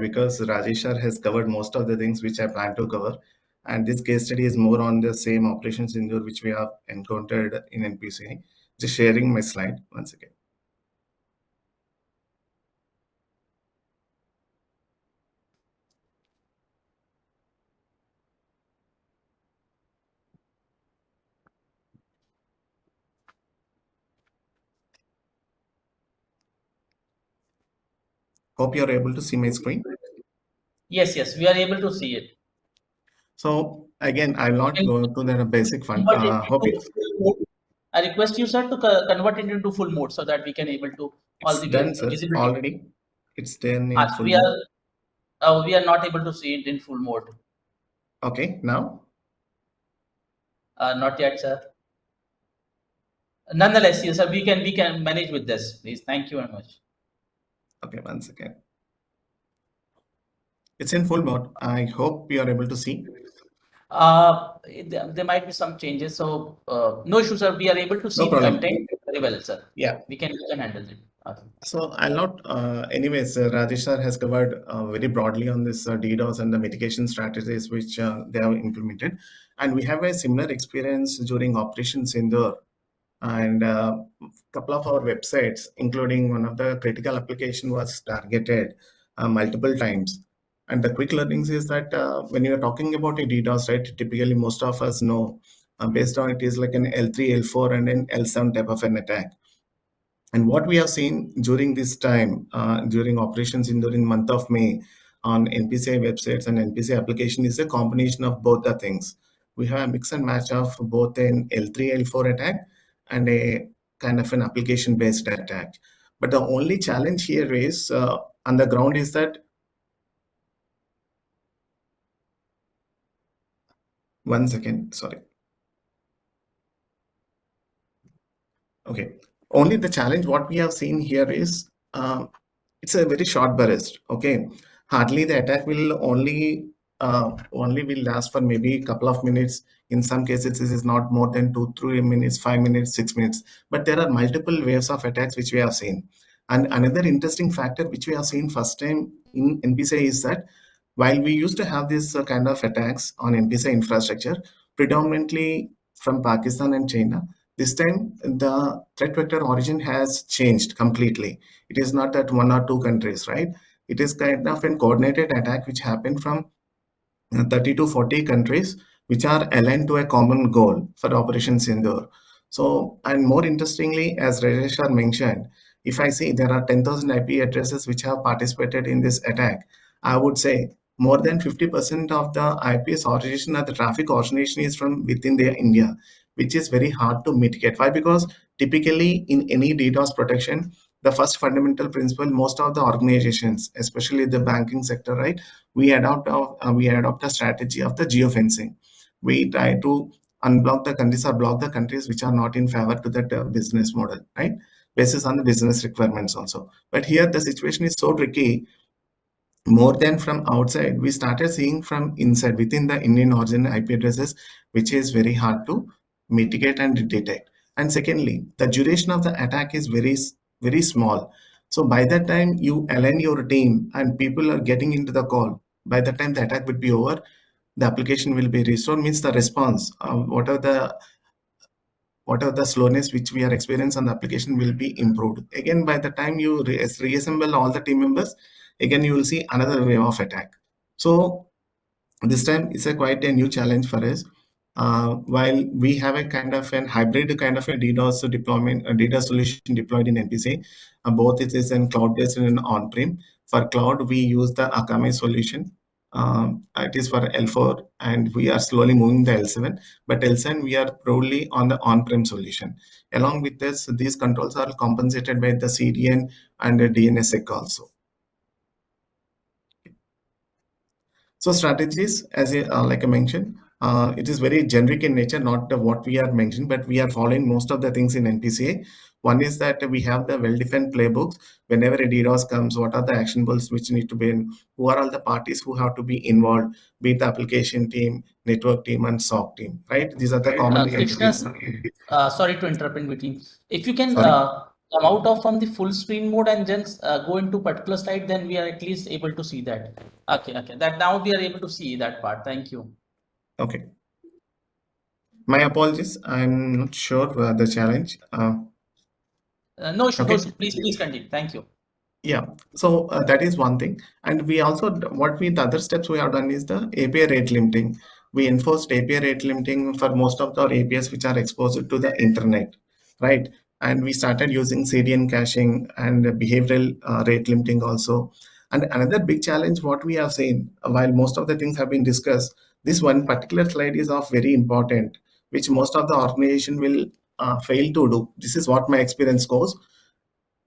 because Rajesh sir has covered most of the things which I plan to cover. And this case study is more on the same operations indoor which we have encountered in NPCA. Just sharing my slide once again. Hope you are able to see my screen. Yes, we are able to see it. So again, I'll not Can go to the basic fund. convert it Hope into you, full mode. I request you, sir, to convert it into full mode so that we can able to all it's the done, sir. visibility. Already, it's done in full We mode. are we are not able to see it in full mode. Okay, now. Not yet, sir. Nonetheless, yes, sir, we can manage with this, please. Thank you very much. Okay, once again. It's in full mode. I hope you are able to see. There might be some changes, so no issue, sir. We are able to No see the problem. content very well, sir. Yeah. We can handle it. So I'll not. Anyways, Rajesh sir has covered very broadly on this DDoS and the mitigation strategies which they have implemented, and we have a similar experience during operations indoor, and a couple of our websites, including one of the critical application, was targeted multiple times. And the quick learnings is that when you are talking about a DDoS, right, typically most of us know based on it is like an L3, L4, and an L7 type of an attack. And what we have seen during this time, during operations in during month of May on NPCI websites and NPCI application is a combination of both the things. We have a mix and match of both an L3, L4 attack and a kind of an application-based attack. But the only challenge here is on the ground is that one second, sorry. Okay. Only the challenge what we have seen here is it's a very short burst. Okay. Hardly the attack will only will last for maybe a couple of minutes. In some cases, this is not more than 2, 3 minutes, 5 minutes, 6 minutes. But there are multiple waves of attacks which we have seen. And another interesting factor which we have seen first time in NPCI is that while we used to have this kind of attacks on NPCI infrastructure, predominantly from Pakistan and China, this time the threat vector origin has changed completely. It is not that 1 or 2 countries, right? It is kind of a coordinated attack which happened from 30 to 40 countries which are aligned to a common goal for Operation Sindoor. So, and more interestingly, as Rajesh mentioned, if I see there are 10,000 IP addresses which have participated in this attack, I would say more than 50% of the IPS origination or the traffic origination is from within the India, which is very hard to mitigate. Why? Because typically in any DDoS protection, the first fundamental principle, most of the organizations, especially the banking sector, right, we adopt a strategy of the geofencing. We try to unblock the countries or block the countries which are not in favor to that business model, right? Basis on the business requirements also. But here the situation is so tricky. More than from outside, we started seeing from inside within the Indian origin IP addresses, which is very hard to mitigate and detect. And secondly, the duration of the attack is very small. So by the time you align your team and people are getting into the call, by the time the attack would be over, the application will be restored. Means the response, whatever the slowness which we are experiencing on the application will be improved. Again, by the time you reassemble all the team members, again you will see another wave of attack. So this time it's a quite a new challenge for us. While we have a kind of an hybrid kind of a DDoS deployment, a DDoS solution deployed in NPC, both it is in cloud-based and on-prem. For cloud, we use the Akame solution. It is for L4, and we are slowly moving the L7. But L7, we are probably on the on-prem solution. Along with this, these controls are compensated by the CDN and the DNSSEC also. So strategies, as like I mentioned, it is very generic in nature, not what we are mentioning, but we are following most of the things in NPCA. One is that we have the well-defined playbooks. Whenever a DDoS comes, what are the actionables which need to be in? Who are all the parties who have to be involved? Be it the application team, network team, and SOC team, right? These are the common Krishna, entities. sorry to interrupt in between. If you can Sorry. come out of from the full screen mode and just go into particular slide, then we are at least able to see that. Okay, okay. That now we are able to see that part. Thank you. Okay. My apologies. I'm not sure the challenge. No issue, no Okay. issue. Please continue. Thank you. Yeah, so that is one thing. And we also, the other steps we have done is the API rate limiting. We enforced API rate limiting for most of our APIs which are exposed to the internet, right? And we started using CDN caching and behavioral rate limiting also. And another big challenge, what we have seen, while most of the things have been discussed, this one particular slide is of very important, which most of the organization will fail to do. This is what my experience goes,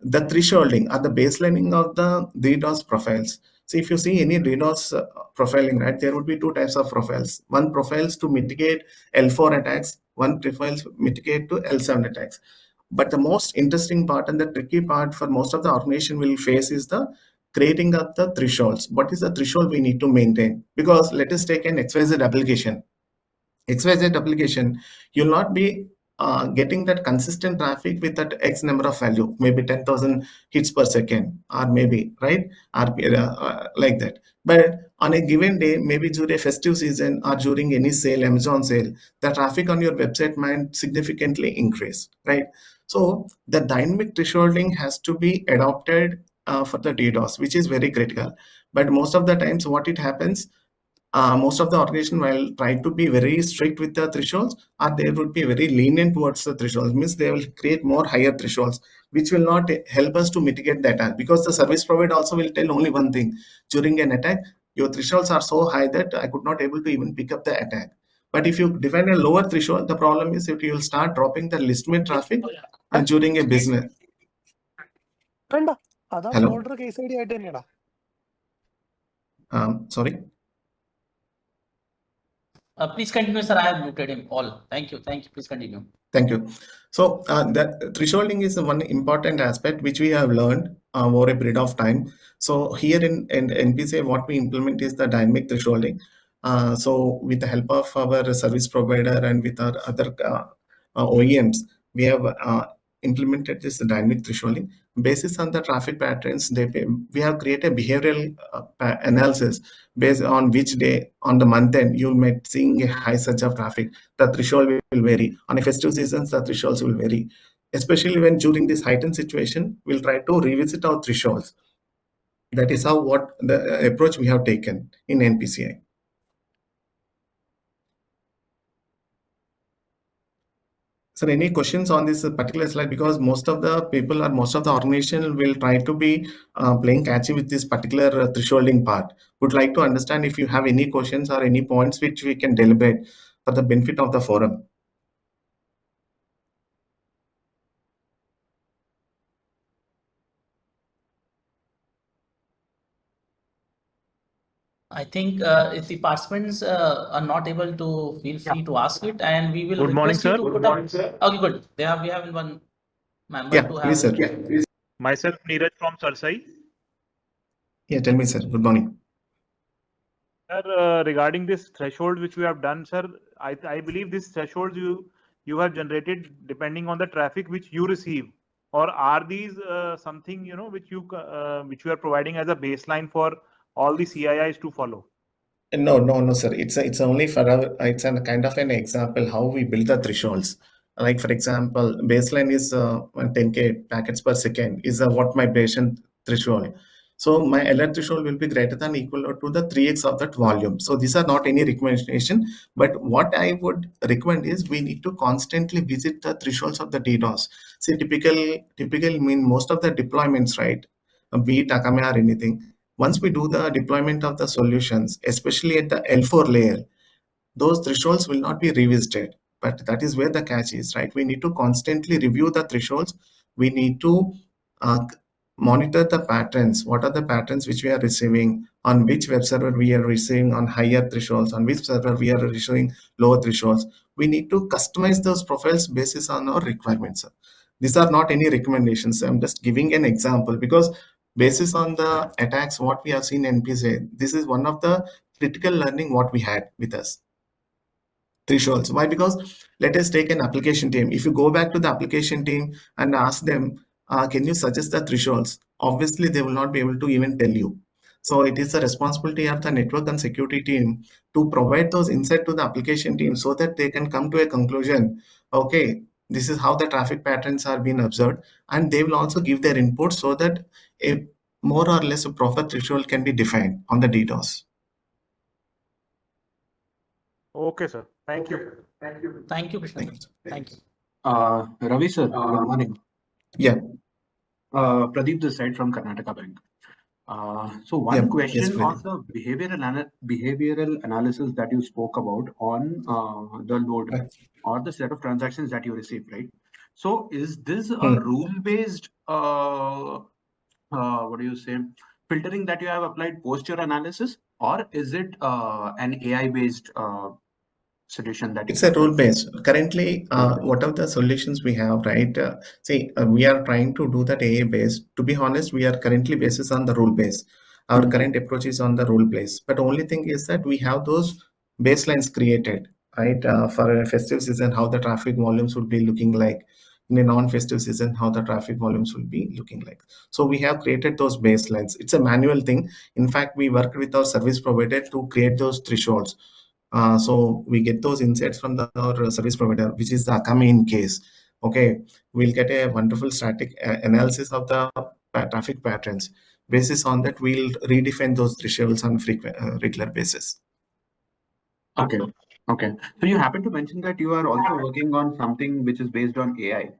the thresholding or the baselining of the DDoS profiles. So if you see any DDoS profiling, right, there would be two types of profiles. One profiles to mitigate L4 attacks, one profiles mitigate to L7 attacks. But the most interesting part and the tricky part for most of the organization will face is the creating of the thresholds. What is the threshold we need to maintain? Because let us take an XYZ application. XYZ application, you'll not be getting that consistent traffic with that X number of value, maybe 10,000 hits per second, or maybe, right? RP, like that. But on a given day, maybe during a festive season or during any sale, Amazon sale, the traffic on your website might significantly increase, right? So the dynamic thresholding has to be adopted for the DDoS, which is very critical. But most of the times, what it happens, most of the organization will try to be very strict with the thresholds, or they would be very lenient towards the thresholds, means they will create more higher thresholds, which will not help us to mitigate the attack, because the service provider also will tell only one thing: during an attack your thresholds are so high that I could not able to even pick up the attack. But if you define a lower threshold, the problem is if you will start dropping the list made traffic during a business. വേണ്ട അതാ Hello. Folder case I D ആയിട്ട് തന്നെയാടാ. Sorry. Please continue, sir. I have muted him all. Thank you. Thank you. Please continue. Thank you. So the thresholding is one important aspect which we have learned over a period of time. So here in NPCA, what we implement is the dynamic thresholding. So with the help of our service provider and with our other OEMs, we have implemented this dynamic thresholding. Basis on the traffic patterns, we have created behavioral analysis based on which day on the month end you might seeing a high surge of traffic. The threshold will vary. On a festive seasons, the thresholds will vary. Especially when during this heightened situation, we'll try to revisit our thresholds. That is how what the approach we have taken in NPCI. So any questions on this particular slide? Because most of the people or most of the organization will try to be playing catchy with this particular thresholding part. Would like to understand if you have any questions or any points which we can deliberate for the benefit of the forum. I think if the participants are not able to, feel free to ask it, and we will Good morning, request you sir. to put up. Okay, good. We have one member Yeah, to please, have. sir. Myself, Neeraj from Sarsai. Yeah, tell me, sir. Good morning. Sir, regarding this threshold which we have done, sir, I believe this thresholds you have generated depending on the traffic which you receive, or are these something which you are providing as a baseline for all the CIIs to follow? No, sir. It's only for it's a kind of an example how we build the thresholds. Like for example, baseline is 10K packets per second is what my patient threshold. So my alert threshold will be greater than equal to the 3x of that volume. So these are not any recommendation, but what I would recommend is we need to constantly visit the thresholds of the DDoS. See, typical mean most of the deployments, right? Be it Akame or anything, once we do the deployment of the solutions, especially at the L4 layer, those thresholds will not be revisited. But that is where the catch is, right? We need to constantly review the thresholds. We need to uh, monitor the patterns. What are the patterns which we are receiving? On which web server we are receiving on higher thresholds? On which server we are receiving lower thresholds? We need to customize those profiles basis on our requirements. These are not any recommendations. I'm just giving an example because basis on the attacks what we have seen in NPC, this is one of the critical learning what we had with us. Thresholds. Why? Because let us take an application team. If you go back to the application team and ask them, can you suggest the thresholds? Obviously, they will not be able to even tell you. So it is the responsibility of the network and security team to provide those insight to the application team so that they can come to a conclusion. Okay, this is how the traffic patterns are being observed, and they will also give their input so that a more or less a proper threshold can be defined on the DDoS. Okay, sir. Thank you. Thank you, Krishna. Thank you. Thank you. Ravi sir, good morning. Yeah, Pradeep this side from Karnataka Bank. So yeah, one yes, question on Pradeep. the behavioral analysis that you spoke about on the load Right. or the set of transactions that you received, right? So is this a Hmm. rule-based, what do you say, filtering that you have applied post your analysis, or is it an AI-based solution that It's you a have rule done? based. Currently, Okay. what are the solutions we have, right? We are trying to do that AI based. To be honest, we are currently basis on the rule base. Our Mhm. current approach is on the rule base. But only thing is that we have those baselines created, right? For a festive season, how the traffic volumes would be looking like. In a non-festive season, how the traffic volumes will be looking like. So we have created those baselines. It's a manual thing. In fact, we worked with our service provider to create those thresholds. So we get those insights from our service provider, which is the Akame case. Okay, we'll get a wonderful static analysis of the traffic patterns. Basis on that, we'll redefine those thresholds on regular basis. Okay. Okay. So you happen to mention that you are also working on something which is based on AI.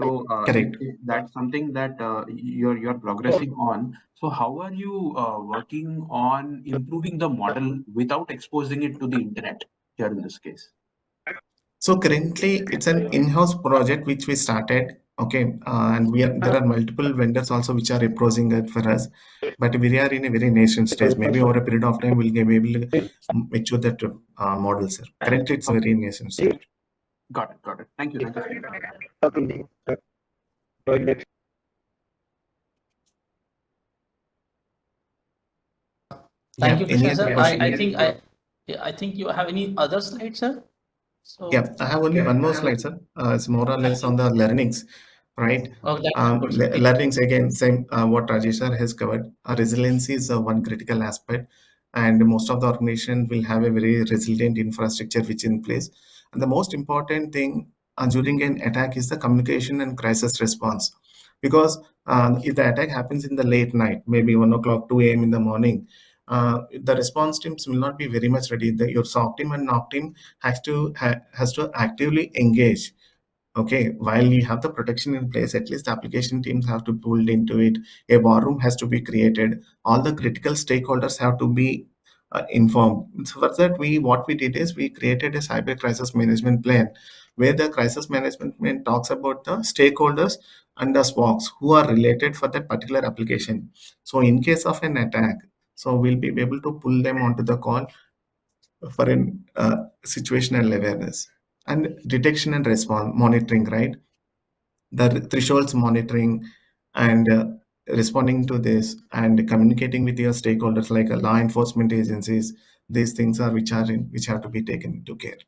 So Correct. if that's something that you're progressing on, so how are you working on improving the model without exposing it to the internet here in this case? So currently, it's an in-house project which we started. Okay, and there are multiple vendors also which are approaching it for us, but we are in a very nascent stage. Maybe over a period of time, we'll be able to mature that model, sir. Currently, it's Okay. very nascent stage. Got it. Got it. Thank you. Thank you so much. Thank Yeah. you, Any Krishna other sir. question? I think you have any other slides, sir. So Yeah, I have only one more slide, sir. It's more or thank less you. on the learnings, right? Oh, that's good, sir. Thank you. Learnings again, same what Rajesh sir has covered. Resiliency is one critical aspect, and most of the organization will have a very resilient infrastructure which in place. And the most important thing during an attack is the communication and crisis response, because if the attack happens in the late night, maybe 1 o'clock, 2 a.m. in the morning, the response teams will not be very much ready. Your SOC team and NOC team has to actively engage. Okay, while you have the protection in place, at least application teams have to pull into it. A war room has to be created. All the critical stakeholders have to be informed. So for that, what we did is we created a cyber crisis management plan, where the crisis management plan talks about the stakeholders and the SWOCs who are related for that particular application. So in case of an attack, so we'll be able to pull them onto the call for an situational awareness and detection and response monitoring, right? The thresholds monitoring and responding to this and communicating with your stakeholders like law enforcement agencies. These things are which have to be taken into care.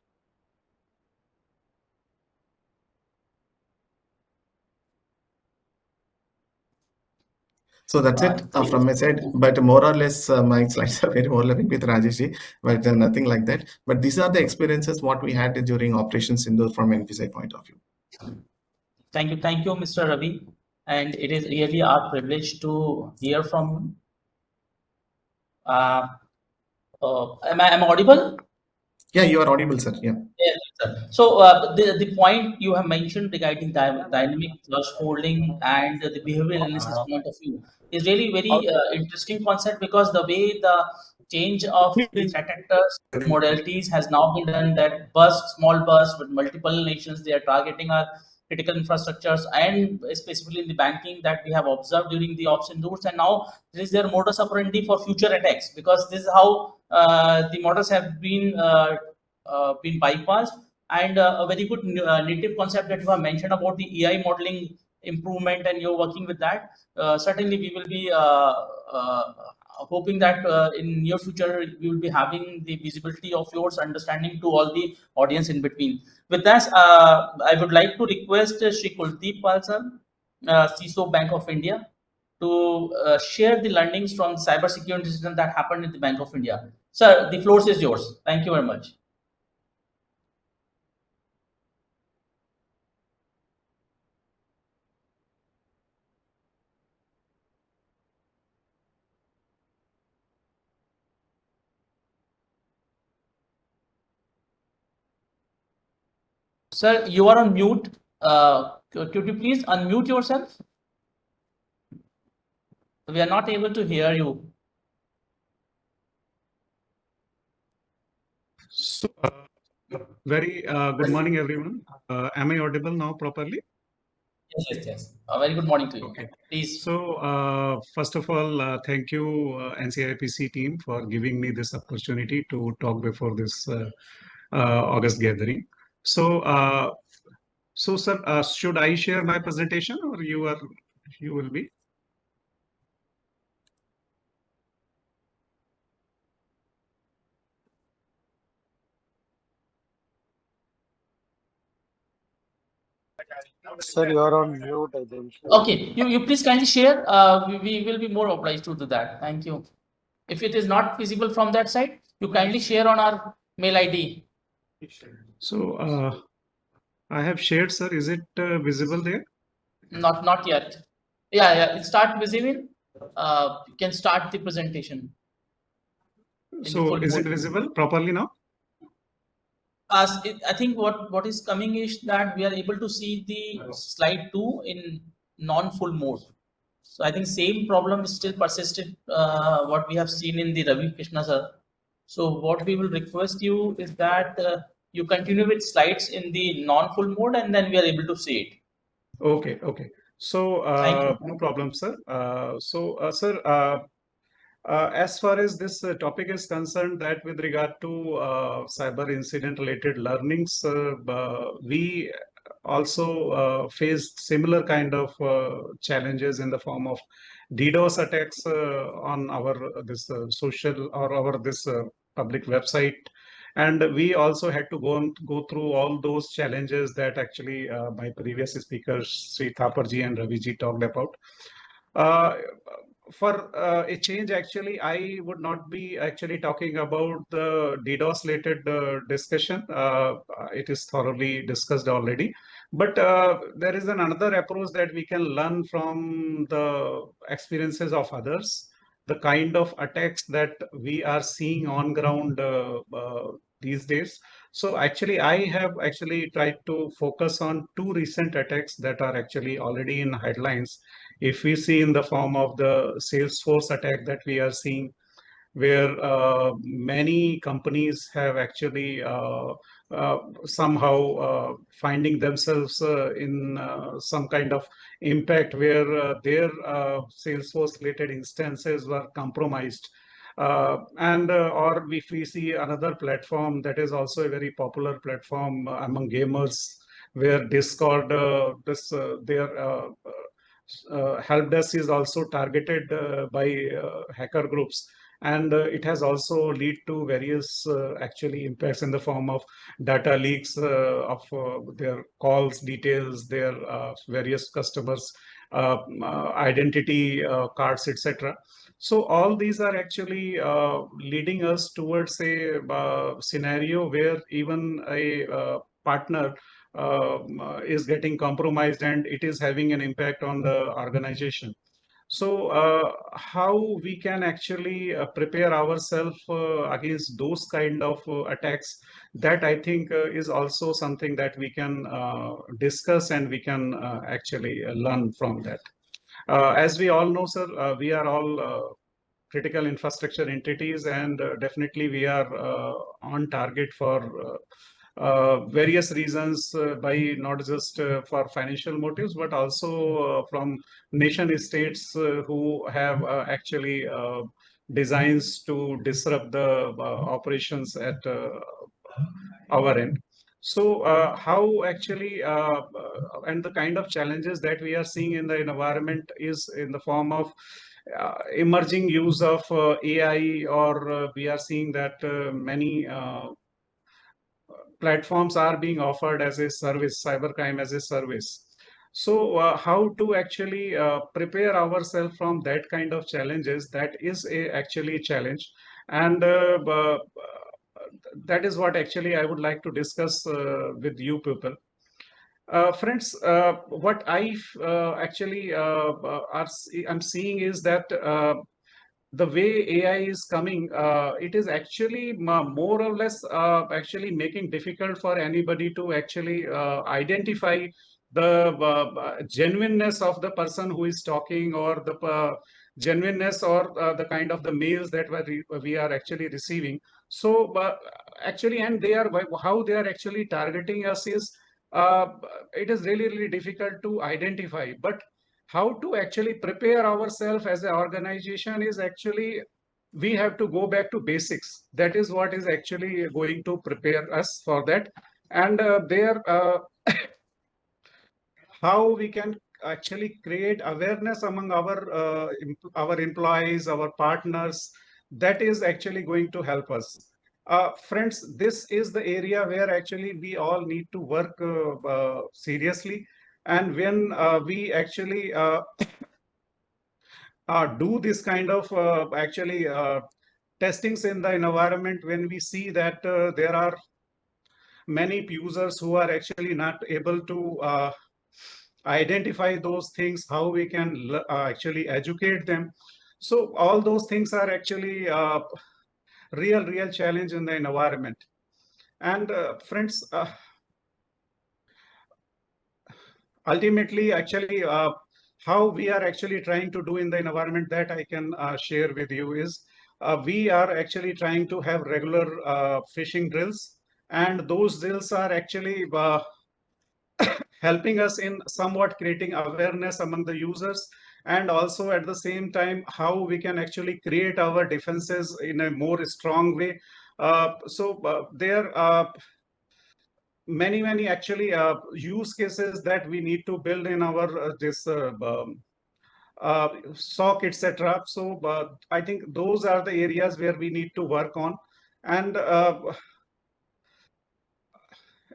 So that's it Thank from my side. But more or less, my slides are very overlapping with Rajesh, but nothing like that. But these are the experiences what we had during operations in those from NPSI point of view. thank you, Mr. Ravi. And it is really our privilege to hear from you. Uh, am I audible? Yeah, you are audible, sir. Yeah. Yes, sir. So the point you have mentioned regarding dynamic thresholding and the behavioral analysis point of view is really very interesting concept, because the way the change of the threat actors modalities has now been done, that small bursts with multiple nations, they are targeting our critical infrastructures, and specifically in the banking that we have observed during the ops and routes, and now this is their modus operandi for future attacks, because this is how the models have been bypassed. And a very good native concept that you have mentioned about the AI modeling improvement, and you're working with that. Certainly, we will be uh, hoping that in near future we will be having the visibility of yours understanding to all the audience in between. With that, I would like to request Shri Kuldeep Pal sir. CISO Bank of India, to share the learnings from the cybersecurity incident that happened in the Bank of India. Sir, the floor is yours. Thank you very much. Sir, you are on mute. Could you please unmute yourself? We are not able to hear you. So, very good morning, everyone. Am I audible now properly? Yes, yes, yes. A very good morning to you. Okay. Please. So, first of all, thank you, NCIPC team, for giving me this opportunity to talk before this August gathering. So, sir, should I share my presentation, or you will be? Sir, you are on mute, I think. Okay, you please kindly share. We will be more obliged to do that. Thank you. If it is not feasible from that side, you kindly share on our mail ID. So, I have shared, sir. Is it visible there? Not yet. Yeah. It start visible. You can start the presentation in the So, full is it mode. visible properly now? I think what is coming is that we are able to see the slide 2 in non-full mode. So I think same problem is still persisted, what we have seen in the Ravi Krishna sir. So what we will request you is that you continue with slides in the non-full mode, and then we are able to see it. Okay, okay. So, Thank you. no problem, sir. Sir, as far as this topic is concerned, that with regard to cyber incident related learnings, we also faced similar kind of challenges in the form of DDoS attacks on our this social or our this public website. And we also had to go through all those challenges that actually my previous speakers, Sri Thaparji and Raviji, talked about. Uh, for a change, actually, I would not be actually talking about the DDoS related discussion. It is thoroughly discussed already. But there is another approach that we can learn from the experiences of others, the kind of attacks that we are seeing on ground these days. So actually, I have actually tried to focus on two recent attacks that are actually already in headlines. If we see in the form of the Salesforce attack that we are seeing, where many companies have actually uh, somehow finding themselves in some kind of impact where their Salesforce related instances were compromised. Or if we see another platform that is also a very popular platform among gamers, where Discord, their help desk is also targeted by hacker groups, and it has also lead to various actually impacts in the form of data leaks of their calls details, their various customers identity cards, etc. So all these are actually leading us towards a scenario where even a partner is getting compromised, and it is having an impact on the organization. So, how we can actually prepare ourselves against those kind of attacks? That I think is also something that we can discuss, and we can actually learn from that. As we all know, sir, we are all critical infrastructure entities, and definitely we are on target for various reasons, by not just for financial motives, but also from nation states who have actually designs to disrupt the operations at our end. So, how actually, and the kind of challenges that we are seeing in the environment is in the form of emerging use of AI, or we are seeing that many platforms are being offered as a service, cybercrime as a service. So how to actually prepare ourselves from that kind of challenges, that is actually a challenge. And that is what actually I would like to discuss with you people. Friends, what actually I'm seeing is that the way AI is coming, it is actually more or less actually making difficult for anybody to actually identify the genuineness of the person who is talking, or the genuineness, or the kind of the mails that we are actually receiving. So actually, and they are, how they are actually targeting us is, uh, it is really, really difficult to identify. But how to actually prepare ourselves as an organization is actually, we have to go back to basics. That is what is actually going to prepare us for that. And there how we can actually create awareness among our employees, our partners, that is actually going to help us. Friends, this is the area where actually we all need to work seriously. And when we actually do this kind of actually testings in the environment, when we see that there are many users who are actually not able to identify those things, how we can actually educate them. So all those things are actually real challenge in the environment. And friends, ultimately actually how we are actually trying to do in the environment, that I can share with you is, we are actually trying to have regular fishing drills. And those drills are actually helping us in somewhat creating awareness among the users, and also at the same time how we can actually create our defenses in a more strong way. There are many actually use cases that we need to build in our this SOC, etc. So I think those are the areas where we need to work on. And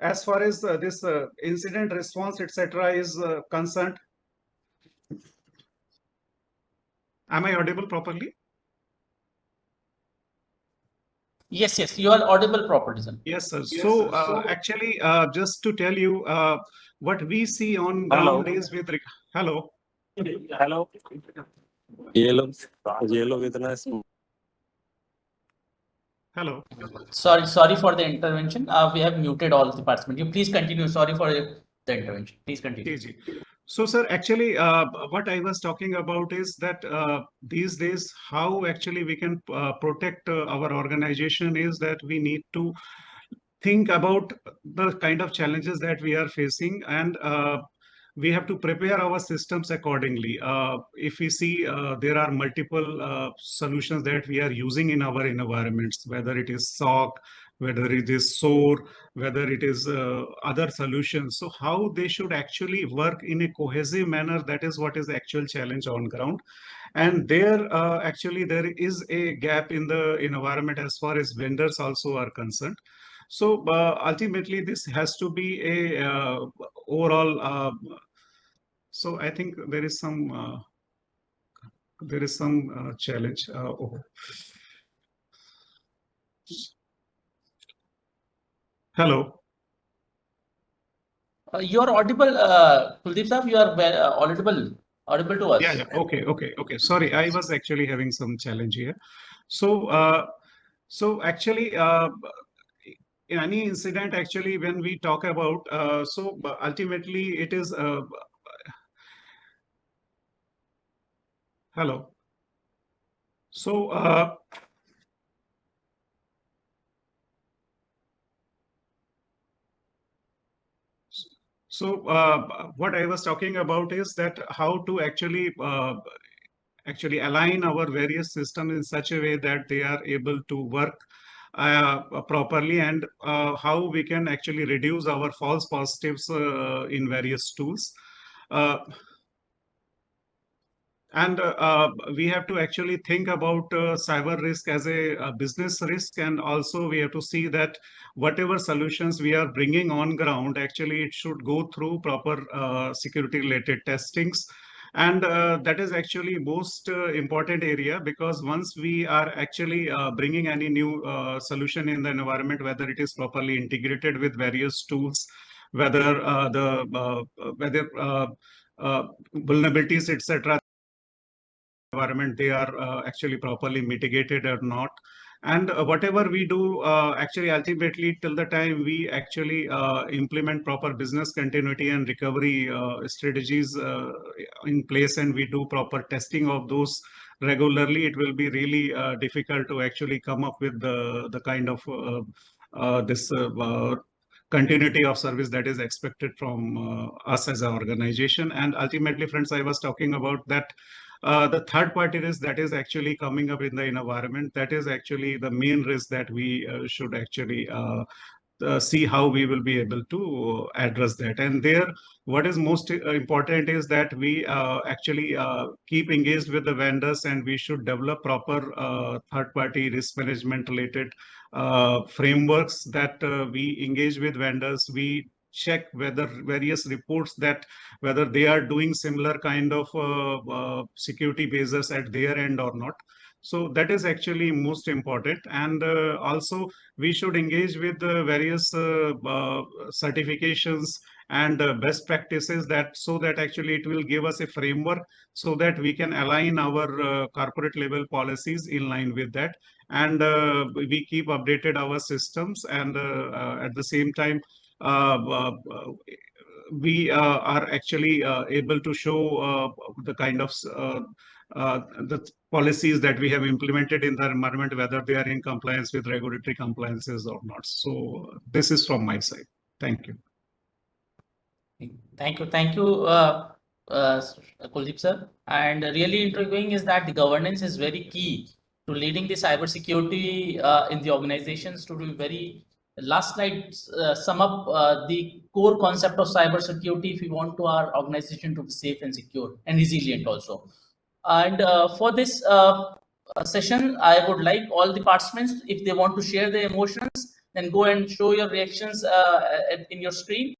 as far as this incident response, etc. is concerned, am I audible properly? Yes, yes, you are audible properly, sir. Yes, sir. So actually, just to tell you, what we see on Hello. ground is with hello. Hello. ये लोग इतना Hello. Sorry for the intervention. We have muted all the participants. You please continue. Sorry for the intervention. Please continue. Ji. So, sir, actually, what I was talking about is that these days, how actually we can protect our organization is that we need to think about the kind of challenges that we are facing, and we have to prepare our systems accordingly. If we see there are multiple solutions that we are using in our environments, whether it is SOC, whether it is SOAR, whether it is other solutions. So how they should actually work in a cohesive manner, that is what is the actual challenge on ground. And there actually there is a gap in the environment as far as vendors also are concerned. So ultimately, this has to be a overall. So I think there is some challenge. Hello. You are audible, Kuldeep sir. You are audible to us. Yeah. Okay. Sorry, I was actually having some challenge here. So, actually, in any incident, actually, when we talk about, ultimately, it is. Hello. So, what I was talking about is that how to actually align our various systems in such a way that they are able to work properly, and how we can actually reduce our false positives in various tools. Uh, And we have to actually think about cyber risk as a business risk, and also we have to see that whatever solutions we are bringing on ground, actually it should go through proper security related testings. And that is actually most important area, because once we are actually bringing any new solution in the environment, whether it is properly integrated with various tools, whether whether vulnerabilities, etc., environment, they are actually properly mitigated or not. And whatever we do, actually ultimately till the time we actually implement proper business continuity and recovery strategies in place, and we do proper testing of those regularly, it will be really difficult to actually come up with the kind of this continuity of service that is expected from us as an organization. And ultimately, friends, I was talking about that the third party risk that is actually coming up in the environment, that is actually the main risk that we should actually see how we will be able to address that. And there, what is most important is that we actually keep engaged with the vendors, and we should develop proper third-party risk management related frameworks, that we engage with vendors, we check whether various reports, that whether they are doing similar kind of security bases at their end or not. So that is actually most important. And also we should engage with the various certifications and best practices, that so that actually it will give us a framework, so that we can align our corporate level policies in line with that. And we keep updated our systems, and at the same time we are actually able to show the kind of the policies that we have implemented in the environment, whether they are in compliance with regulatory compliances or not. So this is from my side. Thank you. Thank you, uh, Kuldeep sir. And really intriguing is that the governance is very key to leading the cybersecurity in the organizations. To do very last slide, sum up the core concept of cybersecurity if we want to our organization to be safe and secure and resilient also. And for this session, I would like all the participants, if they want to share their emotions, then go and show your reactions in your screen.